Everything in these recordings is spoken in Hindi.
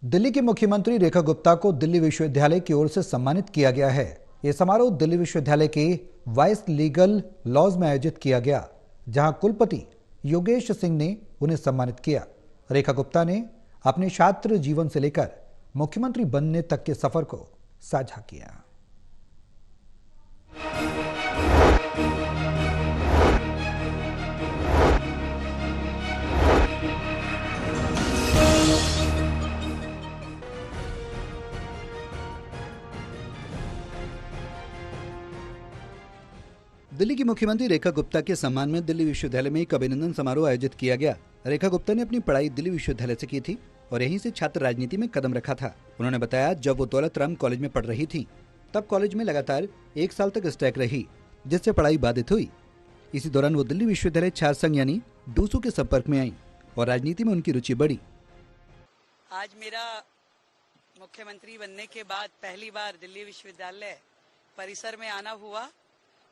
दिल्ली की मुख्यमंत्री रेखा गुप्ता को दिल्ली विश्वविद्यालय की ओर से सम्मानित किया गया है। यह समारोह दिल्ली विश्वविद्यालय के वाइस लीगल लॉज में आयोजित किया गया, जहां कुलपति योगेश सिंह ने उन्हें सम्मानित किया। रेखा गुप्ता ने अपने छात्र जीवन से लेकर मुख्यमंत्री बनने तक के सफर को साझा किया। दिल्ली की मुख्यमंत्री रेखा गुप्ता के सम्मान में दिल्ली विश्वविद्यालय में एक अभिनंदन समारोह आयोजित किया गया। रेखा गुप्ता ने अपनी पढ़ाई दिल्ली विश्वविद्यालय से की थी और यहीं से छात्र राजनीति में कदम रखा था। उन्होंने बताया, जब वो दौलत राम कॉलेज में पढ़ रही थी तब कॉलेज में लगातार 1 साल तक स्ट्राइक रही, जिससे पढ़ाई बाधित हुई। इसी दौरान वो दिल्ली विश्वविद्यालय छात्र संघ यानी डूसू के संपर्क में आई और राजनीति में उनकी रुचि बढ़ी। आज मेरा मुख्यमंत्री बनने के बाद पहली बार दिल्ली विश्वविद्यालय परिसर में आना हुआ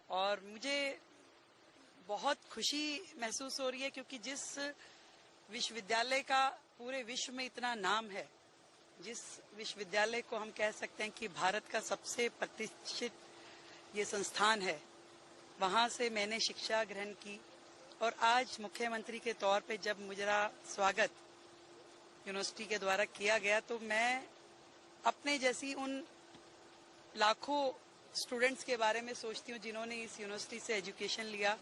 और मुझे बहुत खुशी महसूस हो रही है, क्योंकि जिस विश्वविद्यालय का पूरे विश्व में इतना नाम है, जिस विश्वविद्यालय को हम कह सकते हैं कि भारत का सबसे प्रतिष्ठित ये संस्थान है, वहाँ से मैंने शिक्षा ग्रहण की। और आज मुख्यमंत्री के तौर पे जब मेरा स्वागत यूनिवर्सिटी के द्वारा किया गया, तो मैं अपने जैसी उन लाखों स्टूडेंट्स के बारे में सोचती हूँ जिन्होंने इस यूनिवर्सिटी से एजुकेशन लिया।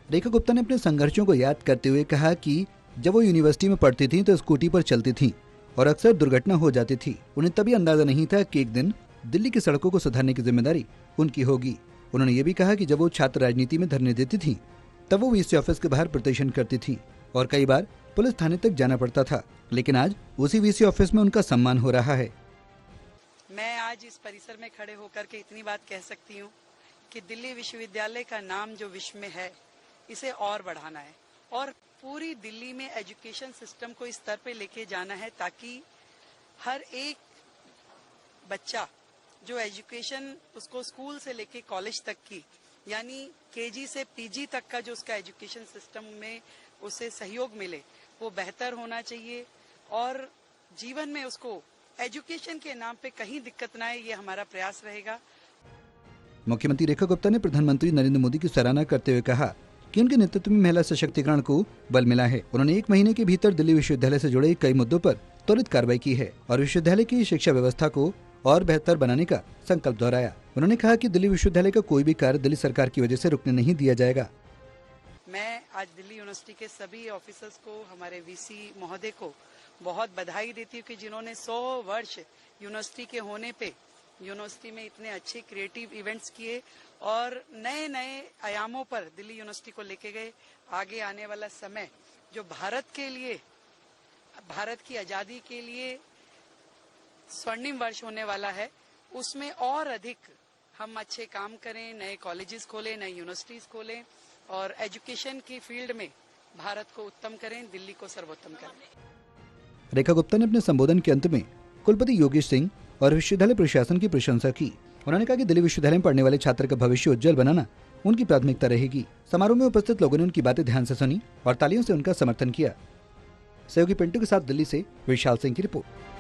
रेखा गुप्ता ने अपने संघर्षों को याद करते हुए कहा कि जब वो यूनिवर्सिटी में पढ़ती थी तो स्कूटी पर चलती थी और अक्सर दुर्घटना हो जाती थी। उन्हें तभी अंदाजा नहीं था कि एक दिन दिल्ली की सड़कों को सुधारने की जिम्मेदारी उनकी होगी। उन्होंने ये भी कहा कि जब वो छात्र राजनीति में धरने देती थी तब वो वीसी ऑफिस के बाहर प्रदर्शन करती थी और कई बार पुलिस थाने तक जाना पड़ता था, लेकिन आज उसी वीसी ऑफिस में उनका सम्मान हो रहा है। मैं आज इस परिसर में खड़े होकर के इतनी बात कह सकती हूँ कि दिल्ली विश्वविद्यालय का नाम जो विश्व में है, इसे और बढ़ाना है और पूरी दिल्ली में एजुकेशन सिस्टम को इस स्तर पे लेके जाना है ताकि हर एक बच्चा जो एजुकेशन उसको स्कूल से लेके कॉलेज तक की, यानी केजी से पीजी तक का जो उसका एजुकेशन सिस्टम में उसे सहयोग मिले, वो बेहतर होना चाहिए और जीवन में उसको एजुकेशन के नाम पे कहीं दिक्कत ना आए, ये हमारा प्रयास रहेगा। मुख्यमंत्री रेखा गुप्ता ने प्रधानमंत्री नरेंद्र मोदी की सराहना करते हुए कहा कि उनके नेतृत्व में महिला सशक्तिकरण को बल मिला है। उन्होंने 1 महीने के भीतर दिल्ली विश्वविद्यालय से जुड़े कई मुद्दों पर त्वरित कार्रवाई की है और विश्वविद्यालय की शिक्षा व्यवस्था को और बेहतर बनाने का संकल्प दोहराया। उन्होंने कहा कि दिल्ली विश्वविद्यालय का कोई भी कार्य दिल्ली सरकार की वजह से रुकने नहीं दिया जाएगा। मैं आज दिल्ली यूनिवर्सिटी के सभी ऑफिसर्स को, हमारे वीसी महोदय को बहुत बधाई देती हूँ कि जिन्होंने 100 वर्ष यूनिवर्सिटी के होने पे यूनिवर्सिटी में इतने अच्छे क्रिएटिव इवेंट्स किए और नए नए आयामों पर दिल्ली यूनिवर्सिटी को लेके गए। आगे आने वाला समय जो भारत के लिए, भारत की आज़ादी के लिए स्वर्णिम वर्ष होने वाला है, उसमें और अधिक हम अच्छे काम करें, नए कॉलेजेस खोलें, नई यूनिवर्सिटीज खोलें और एजुकेशन की फील्ड में भारत को उत्तम करें, दिल्ली को सर्वोत्तम करें। रेखा गुप्ता ने अपने संबोधन के अंत में कुलपति योगेश सिंह और विश्वविद्यालय प्रशासन की प्रशंसा की। उन्होंने कहा कि दिल्ली विश्वविद्यालय में पढ़ने वाले छात्र का भविष्य उज्जवल बनाना उनकी प्राथमिकता रहेगी। समारोह में उपस्थित लोगों ने उनकी बातें ध्यान से सुनी और तालियों से उनका समर्थन किया। सहयोगी पिंटू के साथ दिल्ली से विशाल सिंह की रिपोर्ट।